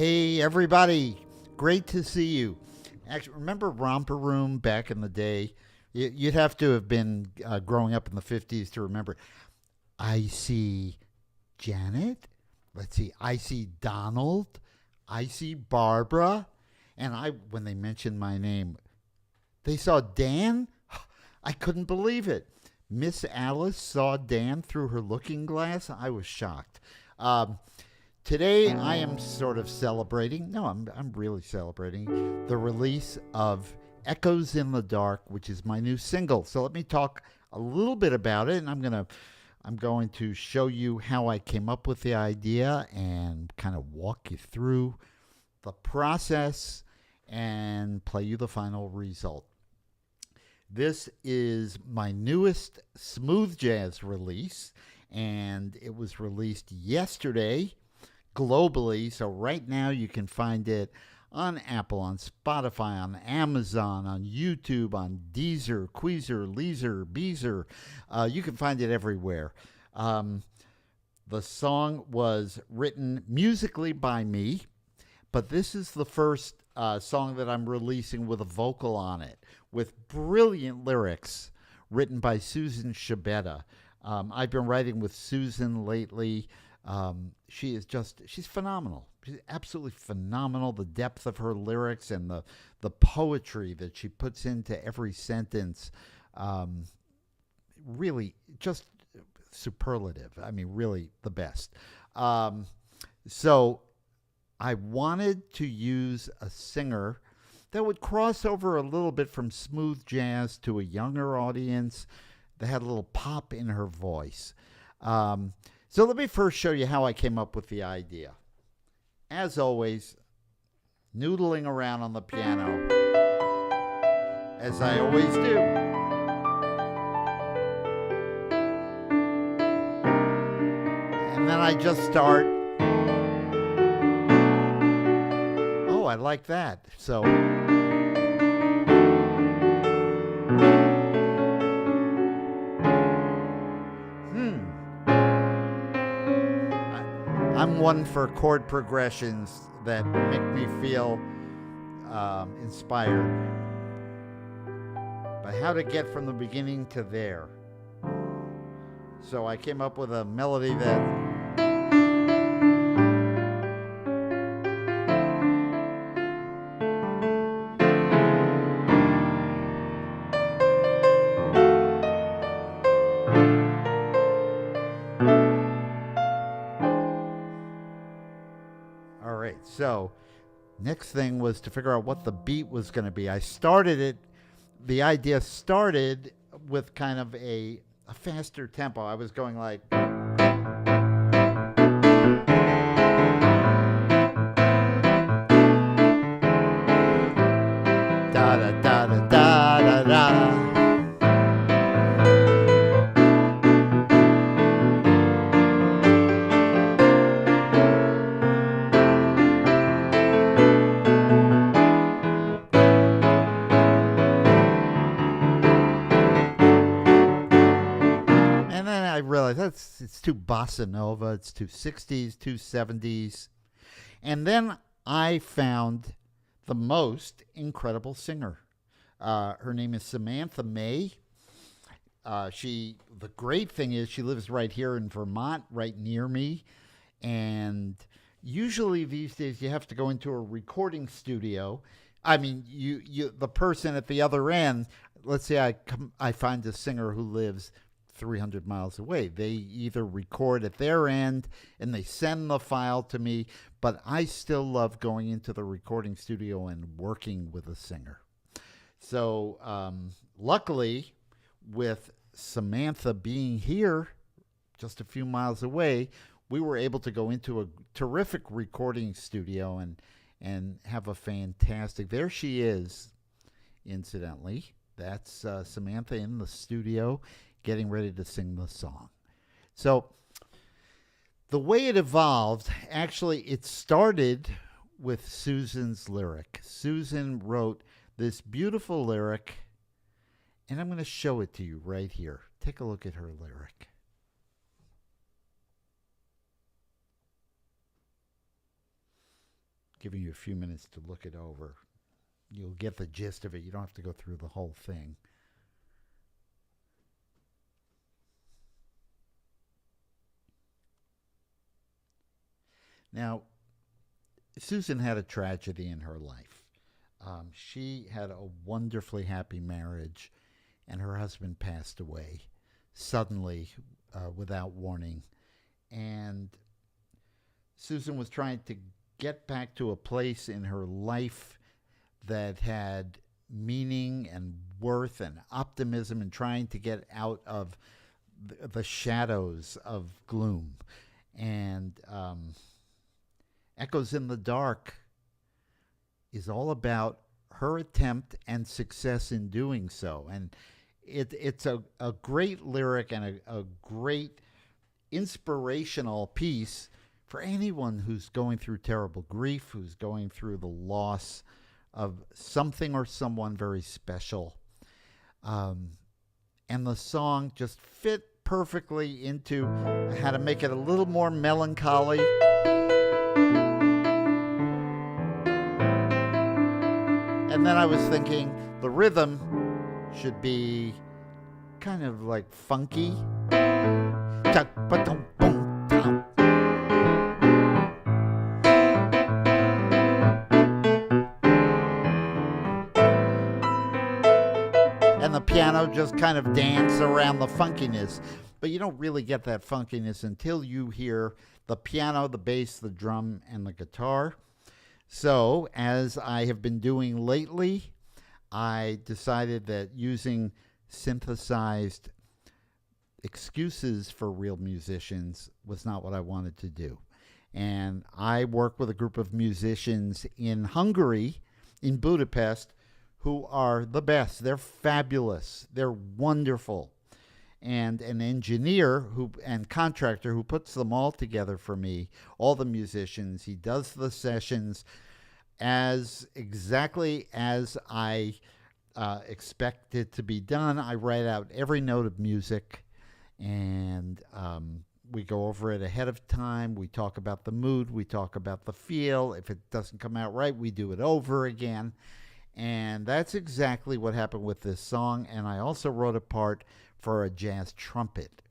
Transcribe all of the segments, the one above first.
Hey, everybody. Great to see you. Actually, remember Romper Room back in the day? You'd have to have been growing up in the 50s to remember. I see Janet. Let's see. I see Donald. I see Barbara. And when they mentioned my name, they saw Dan. I couldn't believe it. Miss Alice saw Dan through her looking glass. I was shocked. Um, Today, I am sort of celebrating. No, I'm really celebrating the release of Echoes in the Dark, which is my new single. So let me talk a little bit about it, and I'm going to show you how I came up with the idea and kind of walk you through the process and play you the final result. This is my newest smooth jazz release, and it was released yesterday globally. So right now you can find it on Apple, on Spotify, on Amazon, on YouTube, on Deezer, Queezer, Leezer, Beezer. You can find it everywhere. The song was written musically by me, but this is the first song that I'm releasing with a vocal on it, with brilliant lyrics written by Susan Shabeta. I've been writing with Susan lately. She's phenomenal. She's absolutely phenomenal. The depth of her lyrics and the poetry that she puts into every sentence, really just superlative. I mean, really the best. So I wanted to use a singer that would cross over a little bit from smooth jazz to a younger audience that had a little pop in her voice. So let me first show you how I came up with the idea. As always, noodling around on the piano, as I always do. And then I just start. Oh, I like that. So. I'm one for chord progressions that make me feel inspired. But how to get from the beginning to there. So I came up with a melody that. All right, so next thing was to figure out what the beat was going to be. The idea started with kind of a faster tempo. I was going like. Da da da da da da da. It's too bossa nova, it's too 60s, too 70s. And then I found the most incredible singer. Her name is Samantha May. The great thing is she lives right here in Vermont, right near me. And usually these days you have to go into a recording studio. I mean, the person at the other end, let's say I find a singer who lives 300 miles away. They either record at their end and they send the file to me, but I still love going into the recording studio and working with a singer. So luckily, with Samantha being here just a few miles away, we were able to go into a terrific recording studio and have a fantastic. There she is, incidentally. That's Samantha in the studio getting ready to sing the song. So the way it evolved, actually, it started with Susan's lyric. Susan wrote this beautiful lyric, and I'm going to show it to you right here. Take a look at her lyric. giving you a few minutes to look it over. You'll get the gist of it. You don't have to go through the whole thing. Now, Susan had a tragedy in her life. She had a wonderfully happy marriage, and her husband passed away suddenly without warning. And Susan was trying to get back to a place in her life that had meaning and worth and optimism, and trying to get out of the shadows of gloom. And Echoes in the Dark is all about her attempt and success in doing so. And it's a great lyric and a great inspirational piece for anyone who's going through terrible grief, who's going through the loss of something or someone very special. And the song just fit perfectly into how to make it a little more melancholy. And then I was thinking the rhythm should be kind of like funky. And the piano just kind of dance around the funkiness. But you don't really get that funkiness until you hear the piano, the bass, the drum, and the guitar. So, as I have been doing lately, I decided that using synthesized excuses for real musicians was not what I wanted to do. And I work with a group of musicians in Hungary, in Budapest, who are the best. They're fabulous. They're wonderful. And an engineer and contractor who puts them all together for me, all the musicians. He does the sessions exactly as I expect it to be done. I write out every note of music, and we go over it ahead of time. We talk about the mood. We talk about the feel. If it doesn't come out right, we do it over again. And that's exactly what happened with this song. And I also wrote a part for a jazz trumpet.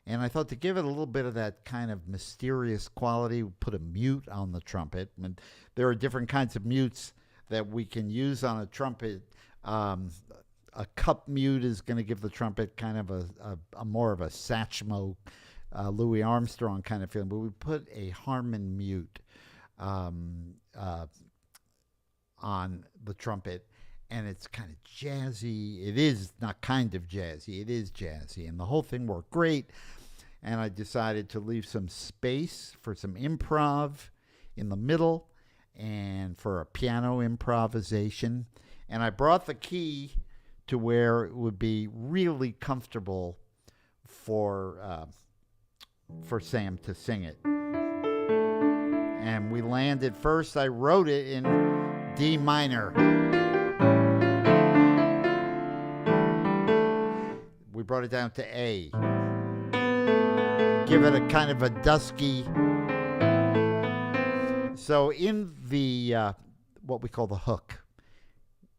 And I thought to give it a little bit of that kind of mysterious quality, we put a mute on the trumpet. And there are different kinds of mutes that we can use on a trumpet. A cup mute is going to give the trumpet kind of a more of a Satchmo, Louis Armstrong kind of feeling. But we put a Harman mute on the trumpet, and it's kind of jazzy. It is not kind of jazzy. It is jazzy, and the whole thing worked great. And I decided to leave some space for some improv in the middle and for a piano improvisation. And I brought the key to where it would be really comfortable for Sam to sing it. And we landed first. I wrote it in D minor. We brought it down to A. Give it a kind of a dusky. So in the what we call the hook,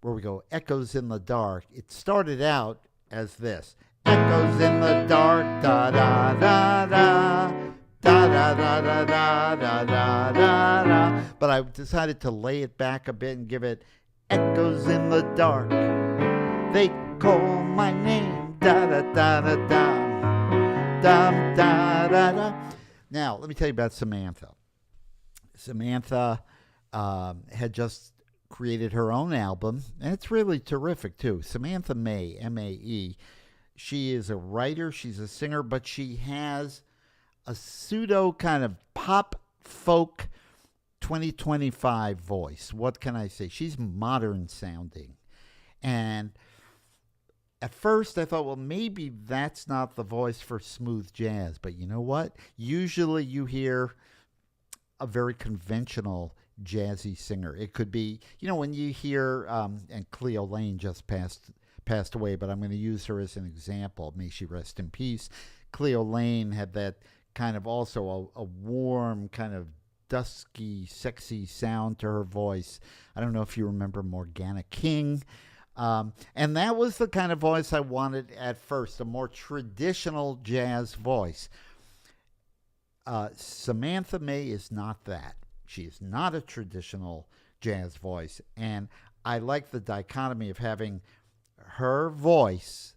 where we go echoes in the dark, it started out as this: echoes in the dark, da da da da. Da da da da da da da da da. But I decided to lay it back a bit and give it echoes in the dark. They call my name, da da da da da, da da da da. Now let me tell you about Samantha. Samantha had just created her own album, and it's really terrific too. Samantha Mae, M-A-E. She is a writer. She's a singer, but she has a pseudo kind of pop folk 2025 voice. What can I say? She's modern sounding. And at first I thought, well, maybe that's not the voice for smooth jazz. But you know what? Usually you hear a very conventional jazzy singer. It could be, when you hear, and Cleo Lane just passed away, but I'm going to use her as an example. May she rest in peace. Cleo Lane had that kind of also a warm, kind of dusky, sexy sound to her voice. I don't know if you remember Morgana King. And that was the kind of voice I wanted at first, a more traditional jazz voice. Samantha May is not that. She is not a traditional jazz voice. And I like the dichotomy of having her voice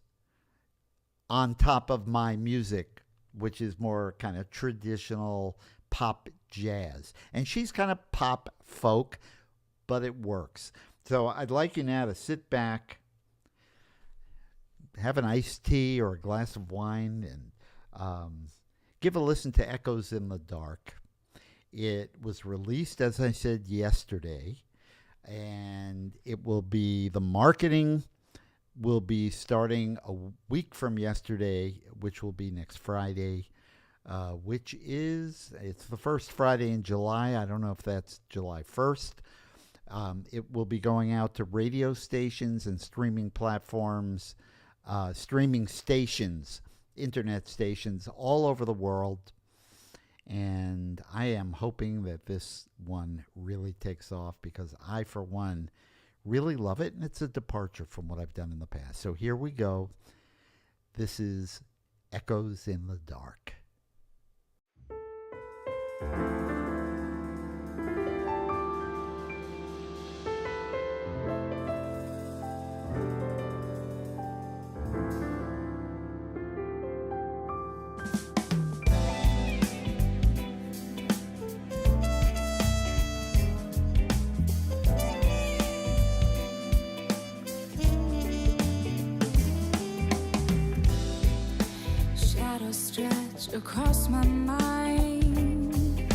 on top of my music, which is more kind of traditional pop jazz. And she's kind of pop folk, but it works. So I'd like you now to sit back, have an iced tea or a glass of wine, and give a listen to Echoes in the Dark. It was released, as I said, yesterday, and it will be, the marketing will be starting a week from yesterday, which will be next Friday, it's the first Friday in July. I don't know if that's July 1st. It will be going out to radio stations and streaming platforms, streaming stations, internet stations all over the world. And I am hoping that this one really takes off because I, for one, really love it. And it's a departure from what I've done in the past. So here we go. This is Echoes in the Dark. Across my mind,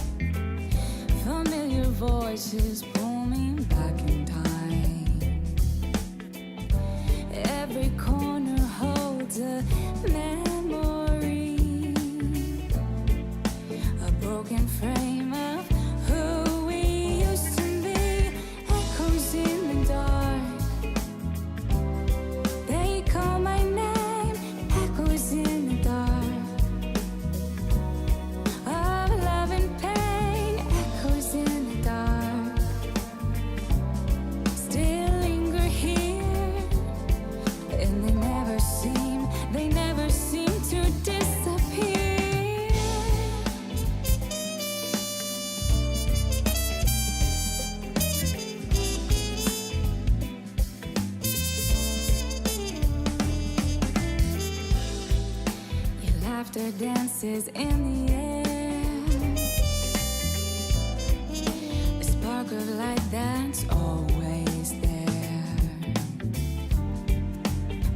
familiar voices pull me back in time. Every corner holds a memory, a broken frame of who we used to be. Echoes in the dark, they call my name. Echoes in the dark. Laughter dances in the air, a spark of light that's always there,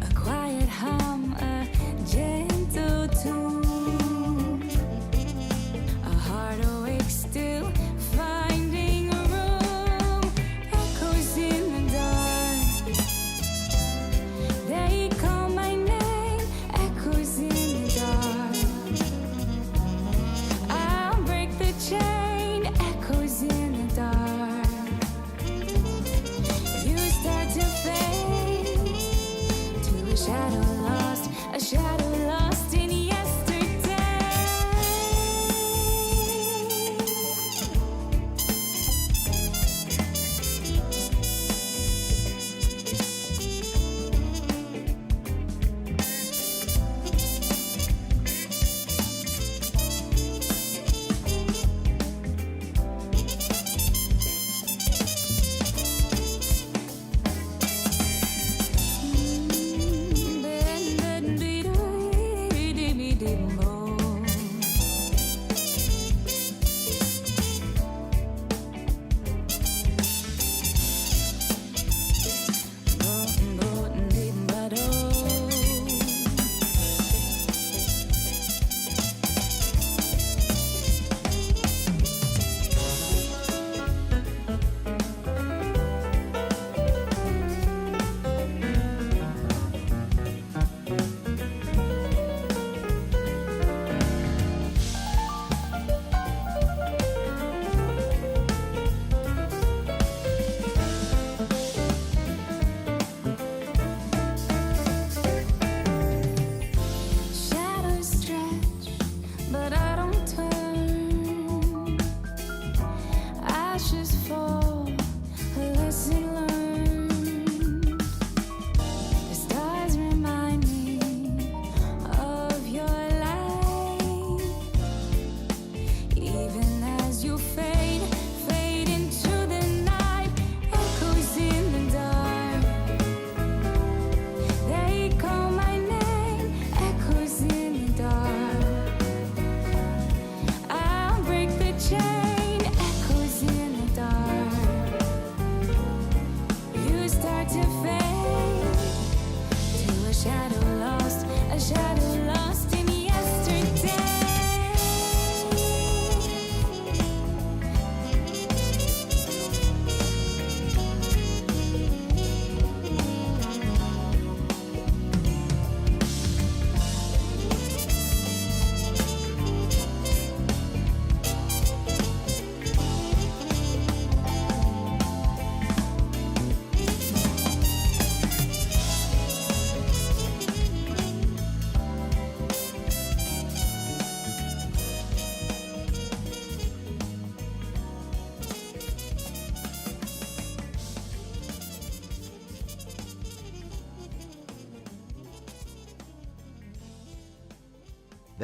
a quiet hum, a gentle tune, a heart awake still finding a room. Echoes in the dark, they call my name. Echoes in the dark. Chain, echoes in the dark.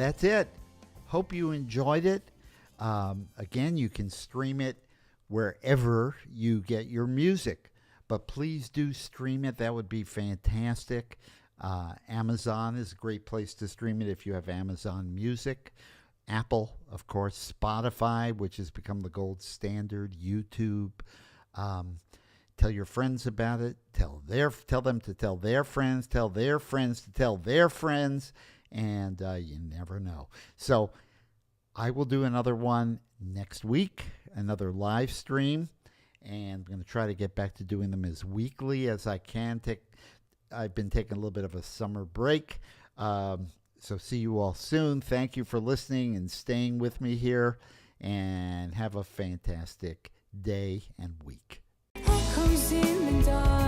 that's it. Hope you enjoyed it. Again, you can stream it wherever you get your music, but please do stream it. That would be fantastic. Amazon is a great place to stream it if you have Amazon Music. Apple, of course, Spotify, which has become the gold standard, YouTube. Tell your friends about it. Tell them to tell their friends. Tell their friends to tell their friends, and you never know. So I will do another one next week, another live stream, and I'm going to try to get back to doing them as weekly as I can. I've been taking a little bit of a summer break. So see you all soon. Thank you for listening and staying with me here, and have a fantastic day and week. Echoes in the dark.